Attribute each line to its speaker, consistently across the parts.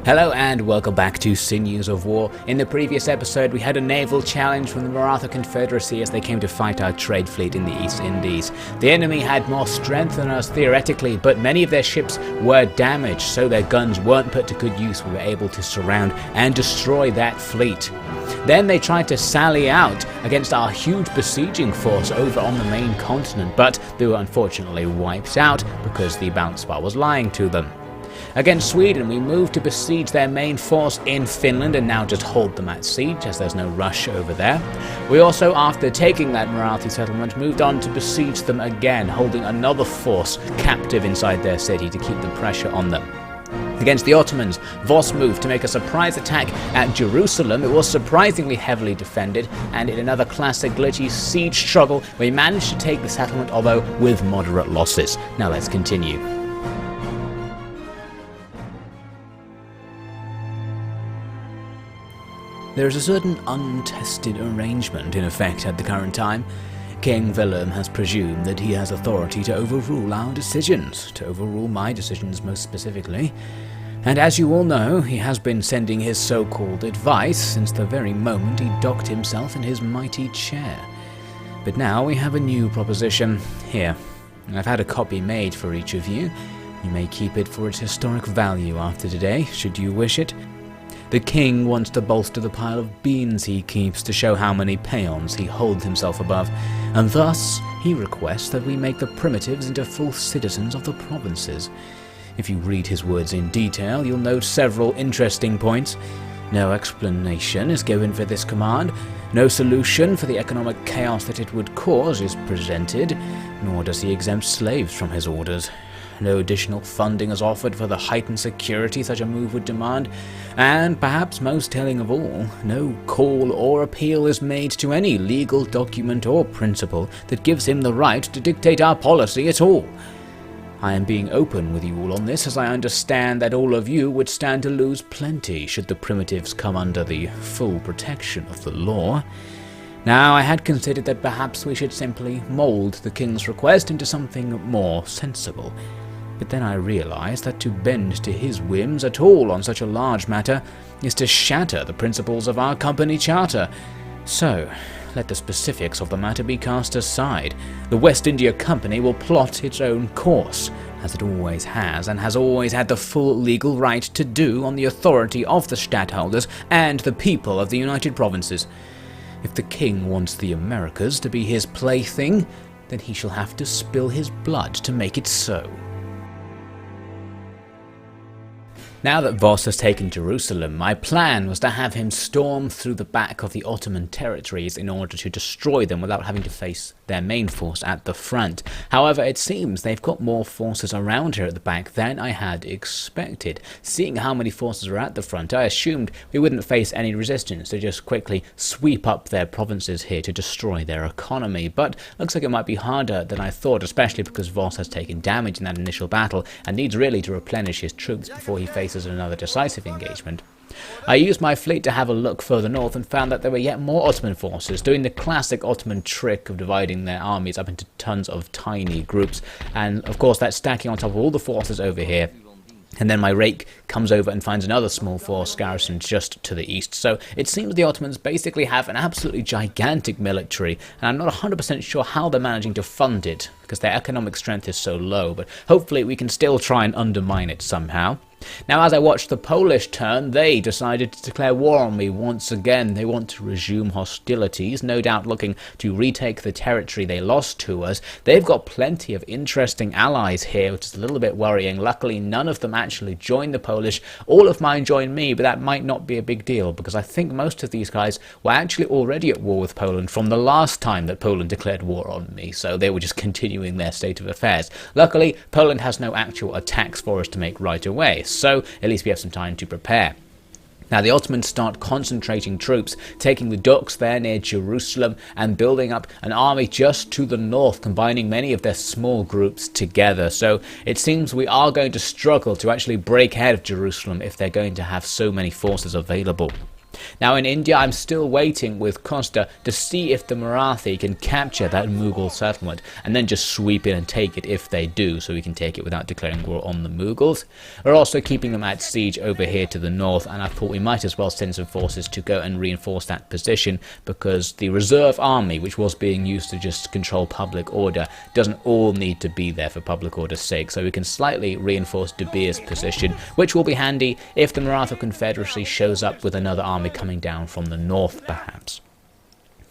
Speaker 1: Hello and welcome back to Sinews of War. In the previous episode we had a naval challenge from the Maratha Confederacy as they came to fight our trade fleet in the East Indies. The enemy had more strength than us theoretically, but many of their ships were damaged, so their guns weren't put to good use. We were able to surround and destroy that fleet. Then they tried to sally out against our huge besieging force over on the main continent, but they were unfortunately wiped out because the bounce bar was lying to them. Against Sweden, we moved to besiege their main force in Finland and now just hold them at siege as there's no rush over there. We also, after taking that Marathi settlement, moved on to besiege them again, holding another force captive inside their city to keep the pressure on them. Against the Ottomans, Voss moved to make a surprise attack at Jerusalem. It was surprisingly heavily defended, and in another classic glitchy siege struggle, we managed to take the settlement, although with moderate losses. Now let's continue. There is a certain untested arrangement in effect at the current time. King Willem has presumed that he has authority to overrule our decisions, to overrule my decisions most specifically. And as you all know, he has been sending his so-called advice since the very moment he docked himself in his mighty chair. But now we have a new proposition. Here, I've had a copy made for each of you. You may keep it for its historic value after today, should you wish it. The king wants to bolster the pile of beans he keeps to show how many peons he holds himself above, and thus he requests that we make the primitives into full citizens of the provinces. If you read his words in detail, you'll note several interesting points. No explanation is given for this command, no solution for the economic chaos that it would cause is presented, nor does he exempt slaves from his orders. No additional funding is offered for the heightened security such a move would demand, and perhaps most telling of all, no call or appeal is made to any legal document or principle that gives him the right to dictate our policy at all. I am being open with you all on this, as I understand that all of you would stand to lose plenty should the primitives come under the full protection of the law. Now, I had considered that perhaps we should simply mould the king's request into something more sensible. But then I realized that to bend to his whims at all on such a large matter is to shatter the principles of our company charter. So, let the specifics of the matter be cast aside. The West India Company will plot its own course, as it always has, and has always had the full legal right to do on the authority of the stadtholders and the people of the United Provinces. If the king wants the Americas to be his plaything, then he shall have to spill his blood to make it so. Now that Voss has taken Jerusalem, my plan was to have him storm through the back of the Ottoman territories in order to destroy them without having to face their main force at the front. However, it seems they've got more forces around here at the back than I had expected. Seeing how many forces are at the front, I assumed we wouldn't face any resistance to just quickly sweep up their provinces here to destroy their economy. But looks like it might be harder than I thought, especially because Voss has taken damage in that initial battle and needs really to replenish his troops before he faces another decisive engagement. I used my fleet to have a look further north and found that there were yet more Ottoman forces doing the classic Ottoman trick of dividing their armies up into tons of tiny groups, and of course that's stacking on top of all the forces over here. And then my rake comes over and finds another small force garrisoned just to the east. So it seems the Ottomans basically have an absolutely gigantic military, and I'm not 100% sure how they're managing to fund it, because their economic strength is so low, but hopefully we can still try and undermine it somehow. Now, as I watched the Polish turn, they decided to declare war on me once again. They want to resume hostilities, no doubt looking to retake the territory they lost to us. They've got plenty of interesting allies here, which is a little bit worrying. Luckily, none of them actually joined the Polish. All of mine joined me, but that might not be a big deal, because I think most of these guys were actually already at war with Poland from the last time that Poland declared war on me, so they were just continuing their state of affairs. Luckily, Poland has no actual attacks for us to make right away, so at least we have some time to prepare. Now the Ottomans start concentrating troops, taking the docks there near Jerusalem and building up an army just to the north, combining many of their small groups together. So it seems we are going to struggle to actually break ahead of Jerusalem if they're going to have so many forces available. Now in India, I'm still waiting with Costa to see if the Marathi can capture that Mughal settlement and then just sweep in and take it if they do, so we can take it without declaring war on the Mughals. We're also keeping them at siege over here to the north, and I thought we might as well send some forces to go and reinforce that position, because the reserve army, which was being used to just control public order, doesn't all need to be there for public order's sake, so we can slightly reinforce De Beer's position, which will be handy if the Maratha Confederacy shows up with another army coming down from the north, perhaps.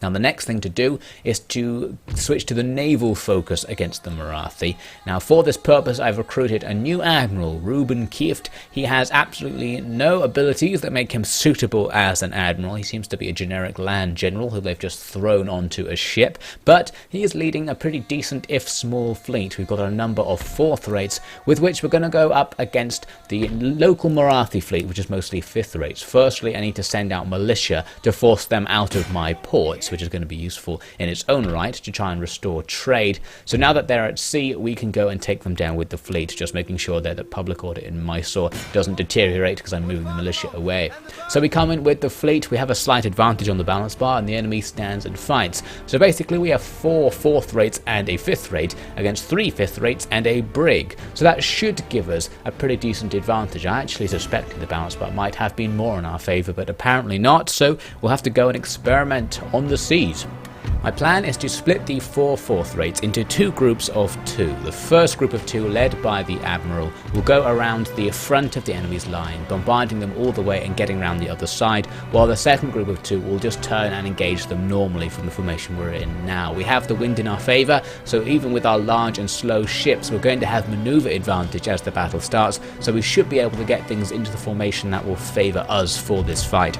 Speaker 1: Now the next thing to do is to switch to the naval focus against the Marathi. Now for this purpose I've recruited a new admiral, Reuben Kieft. He has absolutely no abilities that make him suitable as an admiral. He seems to be a generic land general who they've just thrown onto a ship, but he is leading a pretty decent if small fleet. We've got a number of fourth rates with which we're going to go up against the local Marathi fleet, which is mostly fifth rates. Firstly, I need to send out militia to force them out of my ports, which is going to be useful in its own right to try and restore trade. So now that they're at sea, we can go and take them down with the fleet, just making sure that the public order in Mysore doesn't deteriorate because I'm moving the militia away. So we come in with the fleet, we have a slight advantage on the balance bar, and the enemy stands and fights. So basically we have 4 fourth rates and a fifth rate against 3 fifth rates and a brig. So that should give us a pretty decent advantage. I actually suspected the balance bar might have been more in our favour, but apparently not, so we'll have to go and experiment on the seas. My plan is to split the 4 fourth rates into 2 groups of 2. The first group of 2, led by the Admiral, will go around the front of the enemy's line, bombarding them all the way and getting around the other side, while the second group of 2 will just turn and engage them normally from the formation we're in now. We have the wind in our favour, so even with our large and slow ships, we're going to have manoeuvre advantage as the battle starts, so we should be able to get things into the formation that will favour us for this fight.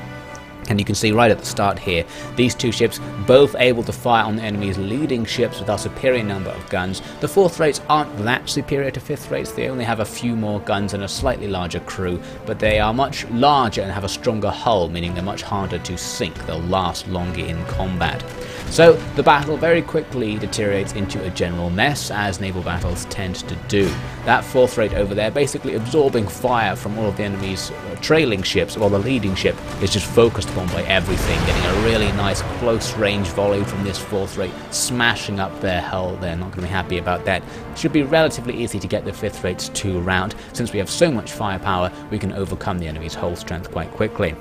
Speaker 1: And you can see right at the start here, these 2 ships both able to fire on the enemy's leading ships with our superior number of guns. The fourth rates aren't that superior to fifth rates, they only have a few more guns and a slightly larger crew, but they are much larger and have a stronger hull, meaning they're much harder to sink, they'll last longer in combat. So the battle very quickly deteriorates into a general mess, as naval battles tend to do. That fourth rate over there basically absorbing fire from all of the enemy's trailing ships, while the leading ship is just focused upon by everything, getting a really nice close range volley from this fourth rate, smashing up their hull. They're not going to be happy about that. It should be relatively easy to get the fifth rates to rout. Since we have so much firepower, we can overcome the enemy's hull strength quite quickly.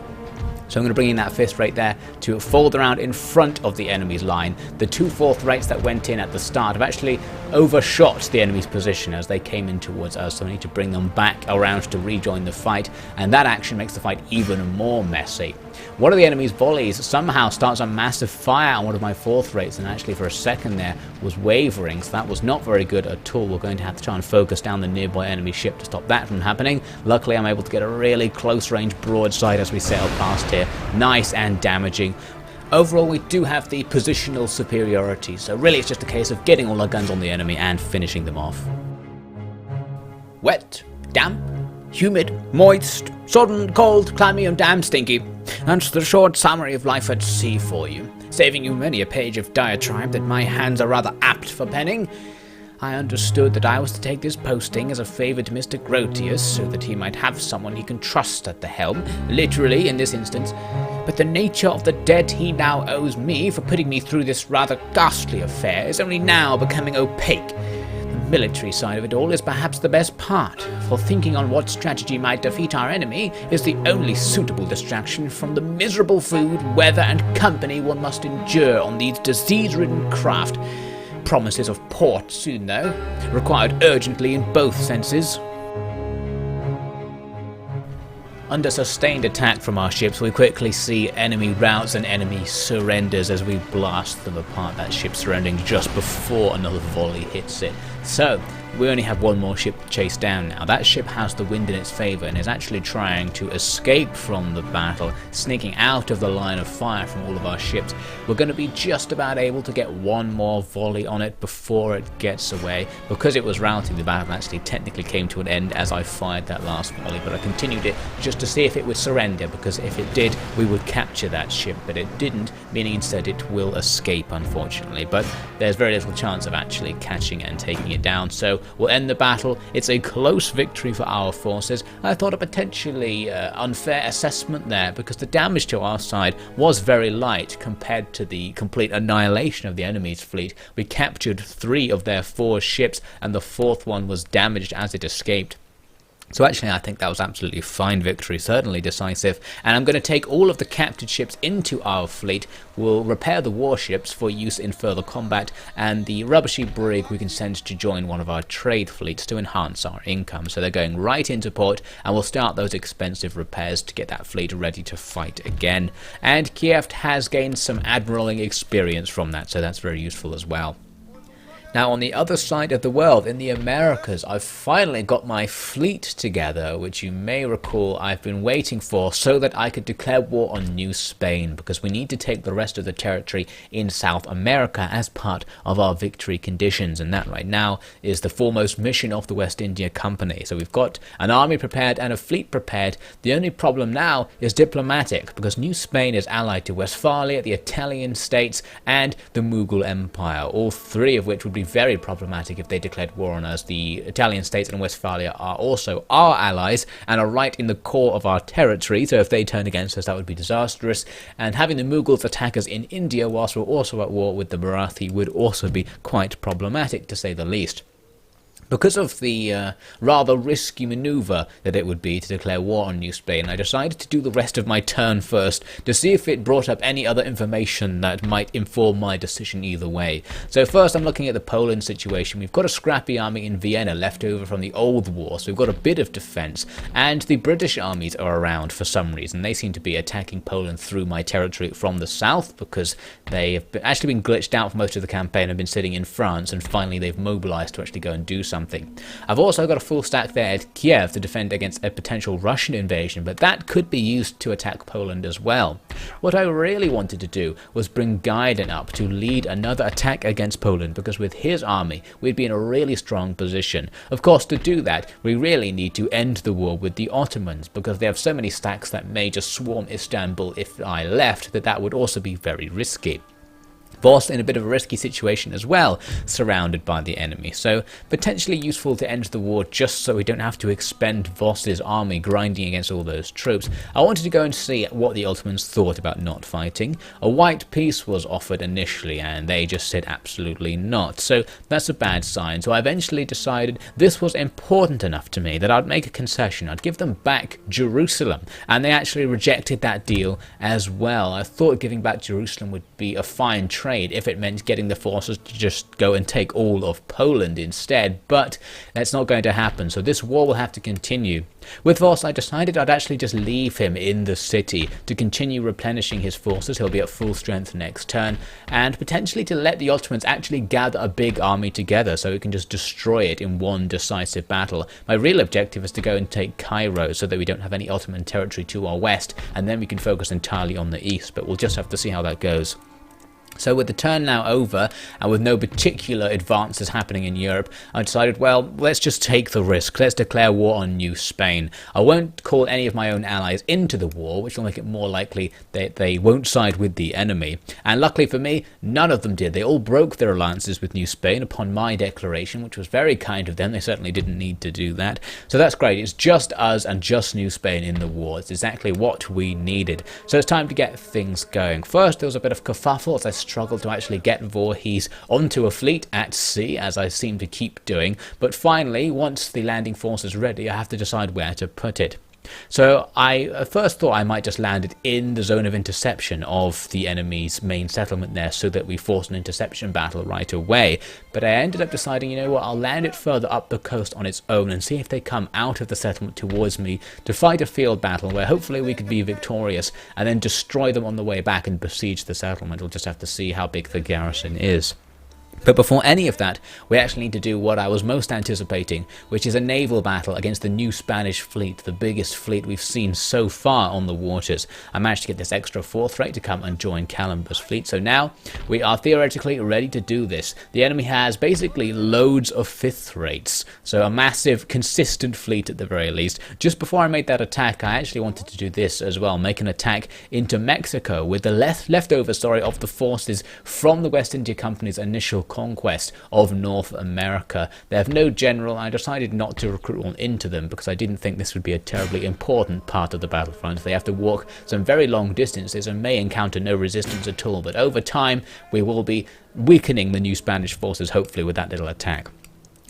Speaker 1: So I'm going to bring in that fifth rate there to fold around in front of the enemy's line. The 2 fourth rates that went in at the start have actually overshot the enemy's position as they came in towards us, so I need to bring them back around to rejoin the fight, and that action makes the fight even more messy. One of the enemy's volleys somehow starts a massive fire on one of my fourth rates, and actually for a second there was wavering, so that was not very good at all. We're going to have to try and focus down the nearby enemy ship to stop that from happening. Luckily I'm able to get a really close range broadside as we sail past here. Nice and damaging. Overall, we do have the positional superiority, so really it's just a case of getting all our guns on the enemy and finishing them off. Wet, damp, humid, moist, sodden, cold, clammy and damn stinky. That's the short summary of life at sea for you, saving you many a page of diatribe that my hands are rather apt for penning. I understood that I was to take this posting as a favour to Mr. Grotius, so that he might have someone he can trust at the helm, literally in this instance, but the nature of the debt he now owes me for putting me through this rather ghastly affair is only now becoming opaque. The military side of it all is perhaps the best part, for thinking on what strategy might defeat our enemy is the only suitable distraction from the miserable food, weather and company one must endure on these disease-ridden craft. Promises of port soon though, required urgently in both senses. Under sustained attack from our ships, we quickly see enemy routs and enemy surrenders as we blast them apart. That ship surrendering just before another volley hits it. So we only have one more ship to chase down now. That ship has the wind in its favour and is actually trying to escape from the battle, sneaking out of the line of fire from all of our ships. We're going to be just about able to get one more volley on it before it gets away. Because it was routing, the battle actually technically came to an end as I fired that last volley, but I continued it just to see if it would surrender, because if it did, we would capture that ship, but it didn't, meaning instead it will escape, unfortunately. But there's very little chance of actually catching and taking it down, so will end the battle. It's a close victory for our forces. I thought a potentially unfair assessment there, because the damage to our side was very light compared to the complete annihilation of the enemy's fleet. We captured 3 of their 4 ships, and the 4th one was damaged as it escaped. So actually I think that was absolutely fine victory, certainly decisive, and I'm going to take all of the captured ships into our fleet. We'll repair the warships for use in further combat, and the rubbishy brig we can send to join one of our trade fleets to enhance our income. So they're going right into port, and we'll start those expensive repairs to get that fleet ready to fight again. And Kiev has gained some admiraling experience from that, so that's very useful as well. Now on the other side of the world, in the Americas, I've finally got my fleet together, which you may recall I've been waiting for so that I could declare war on New Spain, because we need to take the rest of the territory in South America as part of our victory conditions, and that right now is the foremost mission of the West India Company. So we've got an army prepared and a fleet prepared. The only problem now is diplomatic, because New Spain is allied to Westphalia, the Italian states, and the Mughal Empire, all 3 of which would be very problematic if they declared war on us. The Italian states and Westphalia are also our allies and are right in the core of our territory, so if they turn against us that would be disastrous, and having the Mughals attack us in India whilst we're also at war with the Marathi would also be quite problematic, to say the least. Because of the rather risky manoeuvre that it would be to declare war on New Spain, I decided to do the rest of my turn first to see if it brought up any other information that might inform my decision either way. So first I'm looking at the Poland situation. We've got a scrappy army in Vienna left over from the old war, so we've got a bit of defence, and the British armies are around for some reason. They seem to be attacking Poland through my territory from the south, because they have actually been glitched out for most of the campaign and been sitting in France, and finally they've mobilised to actually go and do something. I've also got a full stack there at Kiev to defend against a potential Russian invasion, but that could be used to attack Poland as well. What I really wanted to do was bring Gaiden up to lead another attack against Poland, because with his army we'd be in a really strong position. Of course, to do that we really need to end the war with the Ottomans, because they have so many stacks that may just swarm Istanbul if I left that would also be very risky. Voss in a bit of a risky situation as well, surrounded by the enemy, so potentially useful to end the war just so we don't have to expend Voss's army grinding against all those troops. I wanted to go and see what the Ottomans thought about not fighting. A white peace was offered initially and they just said absolutely not, so that's a bad sign. So I eventually decided this was important enough to me that I'd make a concession. I'd give them back Jerusalem, and they actually rejected that deal as well. I thought giving back Jerusalem would be a fine trade if it meant getting the forces to just go and take all of Poland instead, but that's not going to happen, so this war will have to continue. With Voss, I decided I'd actually just leave him in the city to continue replenishing his forces. He'll be at full strength next turn, and potentially to let the Ottomans actually gather a big army together so we can just destroy it in one decisive battle. My real objective is to go and take Cairo so that we don't have any Ottoman territory to our west, and then we can focus entirely on the east, but we'll just have to see how that goes. So with the turn now over, and with no particular advances happening in Europe, I decided, well, let's just take the risk. Let's declare war on New Spain. I won't call any of my own allies into the war, which will make it more likely that they won't side with the enemy. And luckily for me, none of them did. They all broke their alliances with New Spain upon my declaration, which was very kind of them. They certainly didn't need to do that. So that's great. It's just us and just New Spain in the war. It's exactly what we needed. So it's time to get things going. First, there was a bit of kerfuffle as I struggled to actually get Voorhees onto a fleet at sea, as I seem to keep doing, but finally, once the landing force is ready, I have to decide where to put it. So I at first thought I might just land it in the zone of interception of the enemy's main settlement there so that we force an interception battle right away, but I ended up deciding, you know what, I'll land it further up the coast on its own and see if they come out of the settlement towards me to fight a field battle where hopefully we could be victorious and then destroy them on the way back and besiege the settlement. We'll just have to see how big the garrison is. But before any of that, we actually need to do what I was most anticipating, which is a naval battle against the new Spanish fleet, the biggest fleet we've seen so far on the waters. I managed to get this extra 4th rate to come and join Callenburgh's fleet, so now we are theoretically ready to do this. The enemy has basically loads of 5th rates, so a massive, consistent fleet at the very least. Just before I made that attack, I actually wanted to do this as well, make an attack into Mexico with the leftover of the forces from the West India Company's initial conquest of North America. They have no general. I decided not to recruit one into them because I didn't think this would be a terribly important part of the battlefront. They have to walk some very long distances and may encounter no resistance at all, but over time we will be weakening the new Spanish forces, hopefully, with that little attack.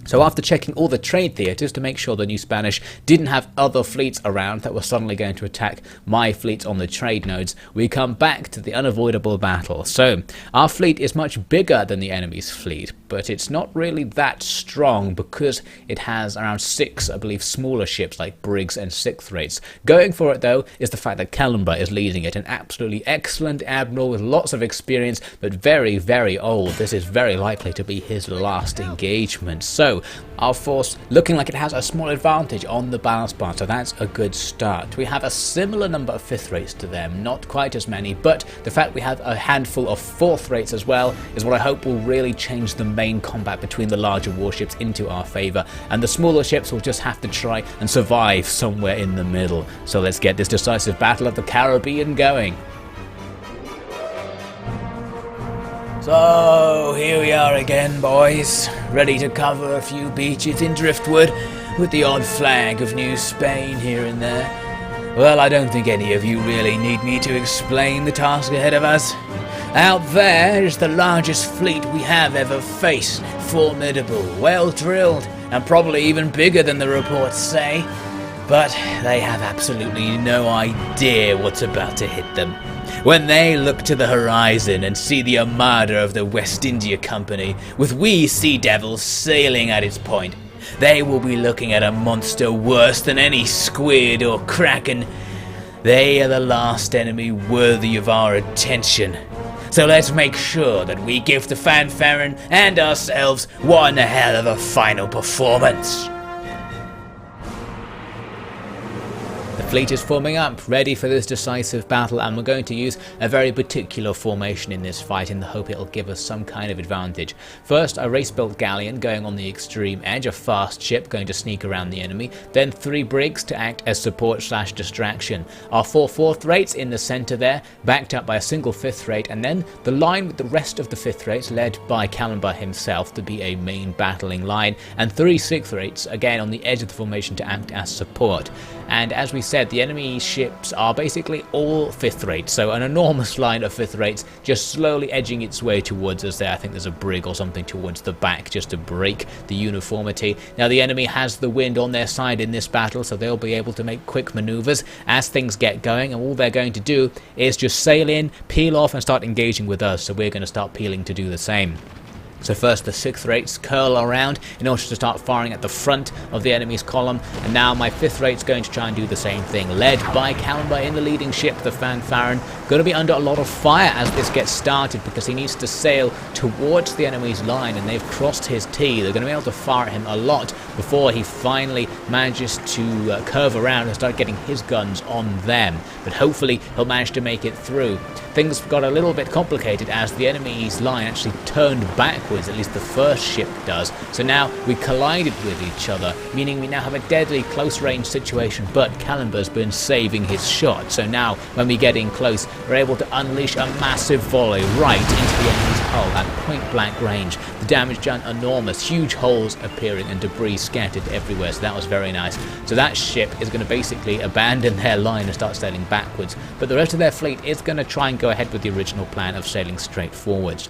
Speaker 1: So after checking all the trade theatres to make sure the new Spanish didn't have other fleets around that were suddenly going to attack my fleets on the trade nodes, we come back to the unavoidable battle. So our fleet is much bigger than the enemy's fleet, but it's not really that strong because it has around 6, I believe, smaller ships like brigs and sixth rates. Going for it though is the fact that Callenburgh is leading it, an absolutely excellent admiral with lots of experience, but very, very old. This is very likely to be his last engagement. So our force looking like it has a small advantage on the balance bar, so that's a good start. We have a similar number of fifth rates to them, not quite as many, but the fact we have a handful of fourth rates as well is what I hope will really change the main combat between the larger warships into our favour, and the smaller ships will just have to try and survive somewhere in the middle. So let's get this decisive Battle of the Caribbean going. So here we are again, boys, ready to cover a few beaches in driftwood with the odd flag of New Spain here and there. Well, I don't think any of you really need me to explain the task ahead of us. Out there is the largest fleet we have ever faced, formidable, well drilled, and probably even bigger than the reports say. But they have absolutely no idea what's about to hit them. When they look to the horizon and see the armada of the West India Company, with we sea devils sailing at its point, they will be looking at a monster worse than any squid or kraken. They are the last enemy worthy of our attention. So let's make sure that we give the fanfaron and ourselves one hell of a final performance. The fleet is forming up, ready for this decisive battle, and we're going to use a very particular formation in this fight in the hope it'll give us some kind of advantage. First, a race-built galleon going on the extreme edge, a fast ship going to sneak around the enemy, then 3 brigs to act as support/distraction. Our 4 fourth rates in the centre there, backed up by a single fifth rate, and then the line with the rest of the fifth rates led by Callenburgh himself to be a main battling line, and 3 sixth rates again on the edge of the formation to act as support. And as we said, the enemy ships are basically all fifth rates, so an enormous line of fifth rates just slowly edging its way towards us there. I think there's a brig or something towards the back just to break the uniformity. Now the enemy has the wind on their side in this battle, so they'll be able to make quick maneuvers as things get going, and all they're going to do is just sail in, peel off and start engaging with us, so we're going to start peeling to do the same. So first the sixth rates curl around in order to start firing at the front of the enemy's column, and now my fifth rate's going to try and do the same thing, led by Callenburgh in the leading ship, the fanfaron. Going to be under a lot of fire as this gets started because he needs to sail towards the enemy's line, and they've crossed his T. They're going to be able to fire at him a lot before he finally manages to curve around and start getting his guns on them, but hopefully he'll manage to make it through. Things got a little bit complicated as the enemy's line actually turned backwards, at least the first ship does. So now we collided with each other, meaning we now have a deadly close range situation, but Callenburgh's been saving his shot. So now when we get in close, we're able to unleash a massive volley right into the enemy's hull at point blank range. The damage done enormous, huge holes appearing and debris scattered everywhere, so that was very nice. So that ship is going to basically abandon their line and start sailing backwards, but the rest of their fleet is going to try and go ahead with the original plan of sailing straight forwards.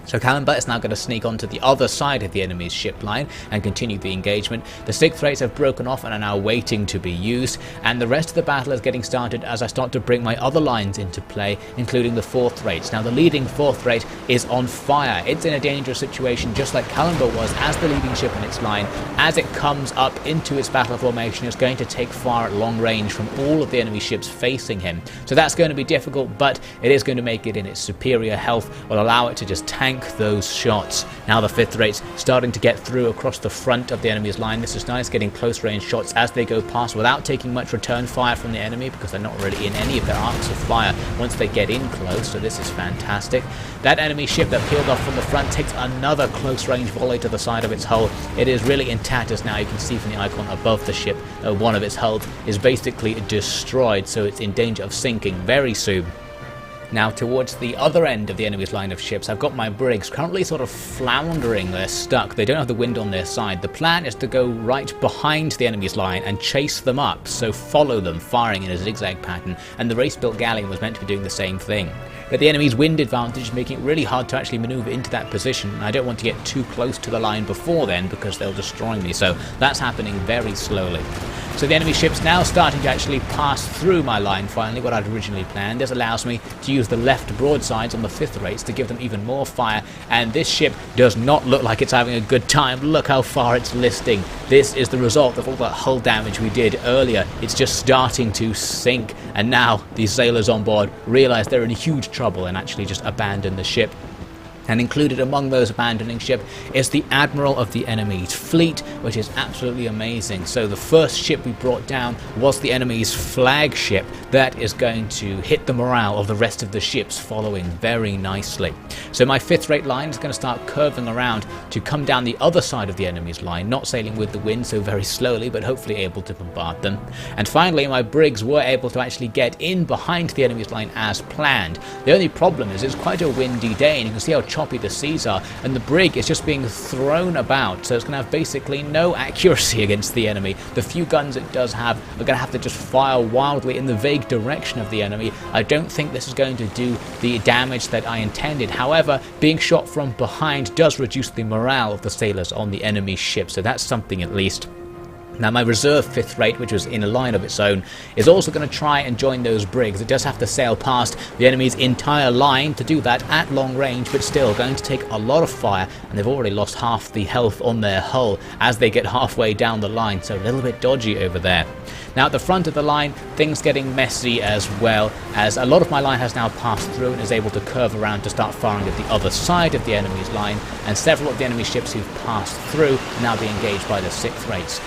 Speaker 1: So Callenburgh is now going to sneak onto the other side of the enemy's ship line and continue the engagement. The sixth rates have broken off and are now waiting to be used, and the rest of the battle is getting started as I start to bring my other lines into play, including the fourth rates. Now the leading fourth rate is on fire. It's in a dangerous situation just like Callenburgh was as the leading ship in its line. As it comes up into its battle formation, it's going to take fire at long range from all of the enemy ships facing him. So that's going to be difficult, but it is going to make it in its superior health, will allow it to just tank those shots. Now the fifth rates starting to get through across the front of the enemy's line. This is nice, getting close range shots as they go past without taking much return fire from the enemy because they're not really in any of their arcs of fire once they get in close, so this is fantastic. That enemy ship that peeled off from the front takes another close range volley to the side of its hull. It is really in tatters now. You can see from the icon above the ship one of its hulls is basically destroyed, so it's in danger of sinking very soon. Now towards the other end of the enemy's line of ships, I've got my brigs currently sort of floundering. They're stuck, they don't have the wind on their side. The plan is to go right behind the enemy's line and chase them up, so follow them, firing in a zigzag pattern, and the race-built galleon was meant to be doing the same thing. But the enemy's wind advantage is making it really hard to actually manoeuvre into that position, and I don't want to get too close to the line before then because they'll destroy me, so that's happening very slowly. So the enemy ship's now starting to actually pass through my line finally, what I'd originally planned. This allows me to use the left broadsides on the 5th rates to give them even more fire, and this ship does not look like it's having a good time. Look how far it's listing. This is the result of all that hull damage we did earlier. It's just starting to sink, and now these sailors on board realize they're in huge trouble and actually just abandon the ship. And included among those abandoning ship is the admiral of the enemy's fleet, which is absolutely amazing. So the first ship we brought down was the enemy's flagship. That is going to hit the morale of the rest of the ships following very nicely. So my 5th rate line is going to start curving around to come down the other side of the enemy's line, not sailing with the wind, so very slowly, but hopefully able to bombard them. And finally my brigs were able to actually get in behind the enemy's line as planned. The only problem is it's quite a windy day, and you can see how choppy the seas are, and the brig is just being thrown about, so it's going to have basically no accuracy against the enemy. The few guns it does have are going to have to just fire wildly in the vague direction of the enemy. I don't think this is going to do the damage that I intended. However, being shot from behind does reduce the morale of the sailors on the enemy ship, so that's something at least. Now my reserve 5th rate, which was in a line of its own, is also going to try and join those brigs. It does have to sail past the enemy's entire line to do that at long range, but still going to take a lot of fire, and they've already lost half the health on their hull as they get halfway down the line, so a little bit dodgy over there. Now at the front of the line, things getting messy as well, as a lot of my line has now passed through and is able to curve around to start firing at the other side of the enemy's line, and several of the enemy ships who've passed through are now being engaged by the 6th rates.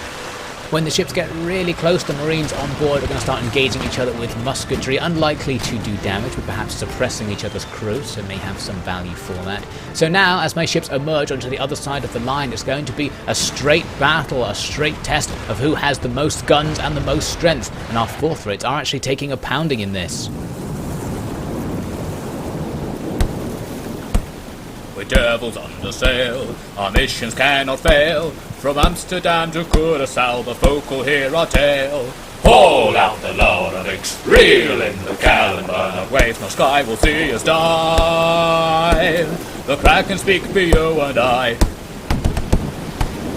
Speaker 1: When the ships get really close, the Marines on board are going to start engaging each other with musketry, unlikely to do damage, but perhaps suppressing each other's crews, so may have some value for that. So now, as my ships emerge onto the other side of the line, it's going to be a straight battle, a straight test of who has the most guns and the most strength, and our 4th rates are actually taking a pounding in this.
Speaker 2: We're devils under sail, our missions cannot fail. From Amsterdam to Curaçao, the folk will hear our tale. Haul out the Lorix, reel in the Callenburgh, waves no sky will see us dive. The Kraken speak for you and I.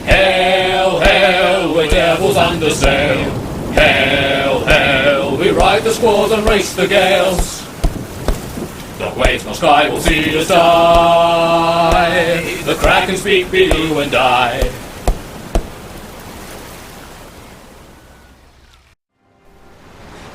Speaker 2: Hail, hail, we're devils under sail. Hail, hail, we ride the squalls and race the gales. The waves no sky will see us dive. The Kraken speak for you and I.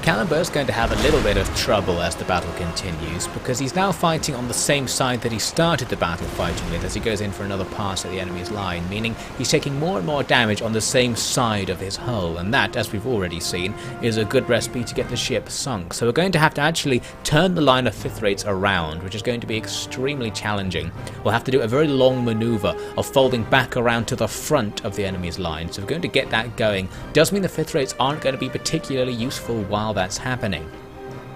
Speaker 1: Callenburgh's going to have a little bit of trouble as the battle continues, because he's now fighting on the same side that he started the battle fighting with as he goes in for another pass at the enemy's line, meaning he's taking more and more damage on the same side of his hull, and that, as we've already seen, is a good recipe to get the ship sunk. So we're going to have to actually turn the line of 5th rates around, which is going to be extremely challenging. We'll have to do a very long maneuver of folding back around to the front of the enemy's line, so we're going to get that going. Does mean the 5th rates aren't going to be particularly useful while that's happening.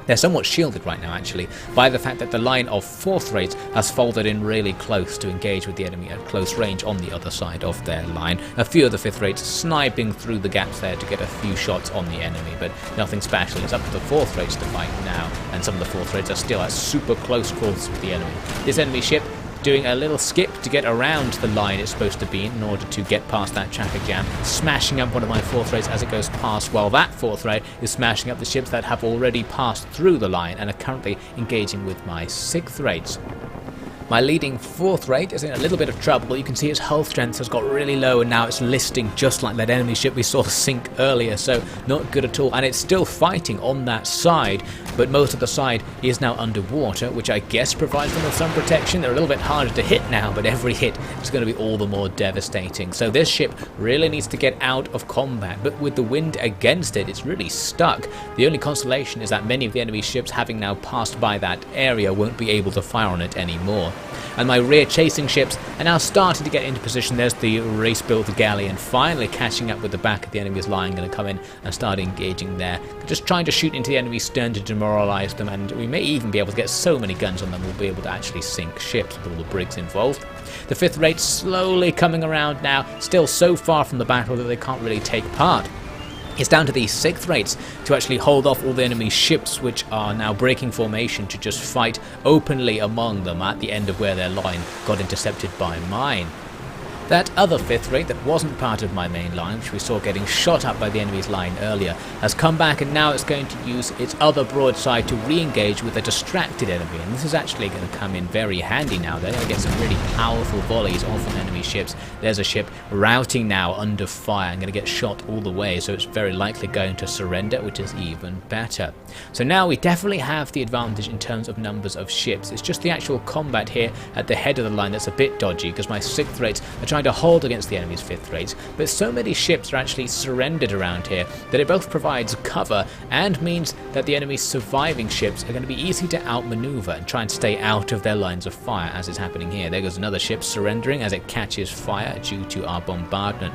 Speaker 1: They're somewhat shielded right now actually by the fact that the line of 4th rates has folded in really close to engage with the enemy at close range on the other side of their line. A few of the 5th rates sniping through the gaps there to get a few shots on the enemy, but nothing special. It's up to the 4th rates to fight now, and some of the 4th rates are still at super close quarters with the enemy. This enemy ship doing a little skip to get around the line it's supposed to be in order to get past that traffic jam, smashing up one of my 4th rates as it goes past, while that 4th rate is smashing up the ships that have already passed through the line and are currently engaging with my 6th rates. My leading 4th rate is in a little bit of trouble. You can see its hull strength has got really low, and now it's listing just like that enemy ship we saw sink earlier, so not good at all. And it's still fighting on that side, but most of the side is now underwater, which I guess provides them with some protection. They're a little bit harder to hit now, but every hit is going to be all the more devastating. So this ship really needs to get out of combat, but with the wind against it, it's really stuck. The only consolation is that many of the enemy ships, having now passed by that area, won't be able to fire on it anymore. And my rear chasing ships are now starting to get into position. There's the race-built galleon finally catching up with the back of the enemy's line, going to come in and start engaging there. Just trying to shoot into the enemy's stern to demoralise them, and we may even be able to get so many guns on them we'll be able to actually sink ships with all the brigs involved. The 5th rate slowly coming around now, still so far from the battle that they can't really take part. It's down to the 6th rates to actually hold off all the enemy ships, which are now breaking formation to just fight openly among them at the end of where their line got intercepted by mine. That other 5th rate that wasn't part of my main line, which we saw getting shot up by the enemy's line earlier, has come back, and now it's going to use its other broadside to re-engage with a distracted enemy, and this is actually going to come in very handy now. They're going to get some really powerful volleys off on enemy ships. There's a ship routing now under fire and going to get shot all the way, so it's very likely going to surrender, which is even better. So now we definitely have the advantage in terms of numbers of ships. It's just the actual combat here at the head of the line that's a bit dodgy, because my 6th rates are trying to hold against the enemy's 5th rates, but so many ships are actually surrendered around here that it both provides cover and means that the enemy's surviving ships are going to be easy to outmaneuver and try and stay out of their lines of fire, as is happening here. There goes another ship surrendering as it catches fire due to our bombardment.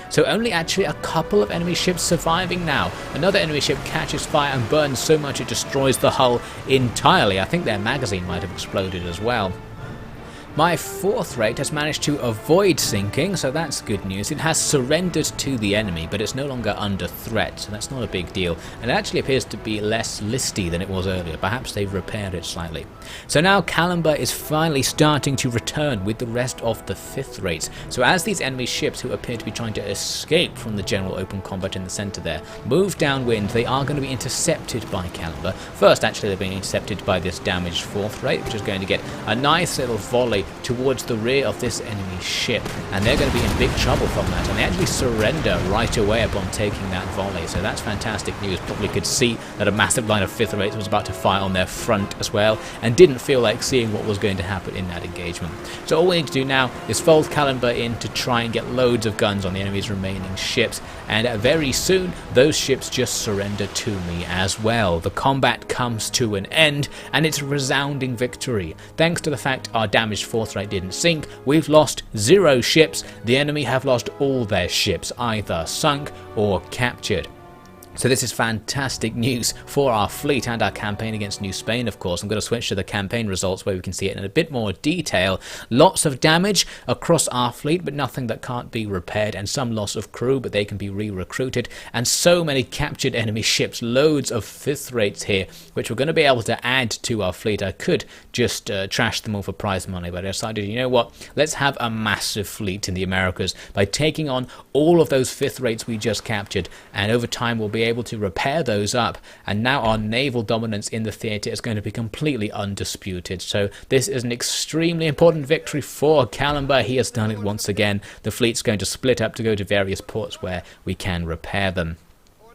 Speaker 1: So only actually a couple of enemy ships surviving now. Another enemy ship catches fire and burns so much it destroys the hull entirely. I think their magazine might have exploded as well. My 4th rate has managed to avoid sinking, so that's good news. It has surrendered to the enemy, but it's no longer under threat, so that's not a big deal. And it actually appears to be less listy than it was earlier. Perhaps they've repaired it slightly. So now Callenburgh is finally starting to return with the rest of the 5th rates. So as these enemy ships, who appear to be trying to escape from the general open combat in the centre there, move downwind, they are going to be intercepted by Callenburgh. First, actually, they're being intercepted by this damaged 4th rate, which is going to get a nice little volley towards the rear of this enemy ship, and they're going to be in big trouble from that, and they actually surrender right away upon taking that volley, so that's fantastic news. Probably could see that a massive line of 5th rates was about to fire on their front as well, and didn't feel like seeing what was going to happen in that engagement. So all we need to do now is fold Callenburgh in to try and get loads of guns on the enemy's remaining ships, and very soon those ships just surrender to me as well. The combat comes to an end, and it's a resounding victory. Thanks to the fact our damaged 4th rate didn't sink, we've lost 0 ships. The enemy have lost all their ships, either sunk or captured. So this is fantastic news for our fleet and our campaign against New Spain, of course. I'm going to switch to the campaign results where we can see it in a bit more detail. Lots of damage across our fleet, but nothing that can't be repaired, and some loss of crew, but they can be re-recruited, and so many captured enemy ships, loads of 5th rates here, which we're going to be able to add to our fleet. I could just trash them all for prize money, but I decided, you know what, let's have a massive fleet in the Americas by taking on all of those 5th rates we just captured, and over time we'll be able to repair those up, and now our naval dominance in the theatre is going to be completely undisputed. So this is an extremely important victory for Callenburgh. He has done it once again. The fleet's going to split up to go to various ports where we can repair them.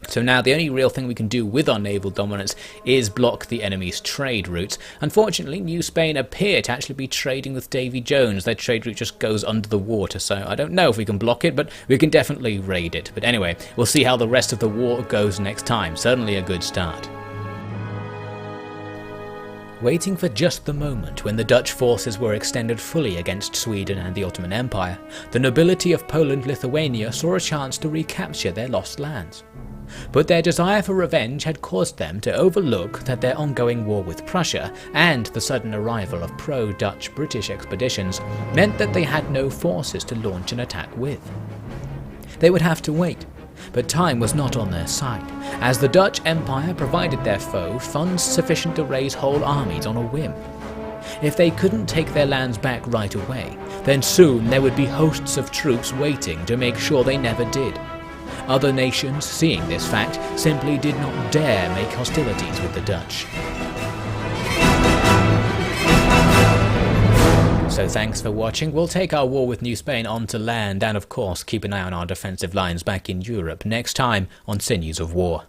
Speaker 1: So now the only real thing we can do with our naval dominance is block the enemy's trade routes. Unfortunately, New Spain appear to actually be trading with Davy Jones. Their trade route just goes under the water, so I don't know if we can block it, but we can definitely raid it. But anyway, we'll see how the rest of the war goes next time. Certainly a good start. Waiting for just the moment when the Dutch forces were extended fully against Sweden and the Ottoman Empire, the nobility of Poland-Lithuania saw a chance to recapture their lost lands. But their desire for revenge had caused them to overlook that their ongoing war with Prussia and the sudden arrival of pro-Dutch British expeditions meant that they had no forces to launch an attack with. They would have to wait, but time was not on their side, as the Dutch Empire provided their foe funds sufficient to raise whole armies on a whim. If they couldn't take their lands back right away, then soon there would be hosts of troops waiting to make sure they never did. Other nations, seeing this fact, simply did not dare make hostilities with the Dutch. So thanks for watching. We'll take our war with New Spain onto land, and of course keep an eye on our defensive lines back in Europe next time on Sinews of War.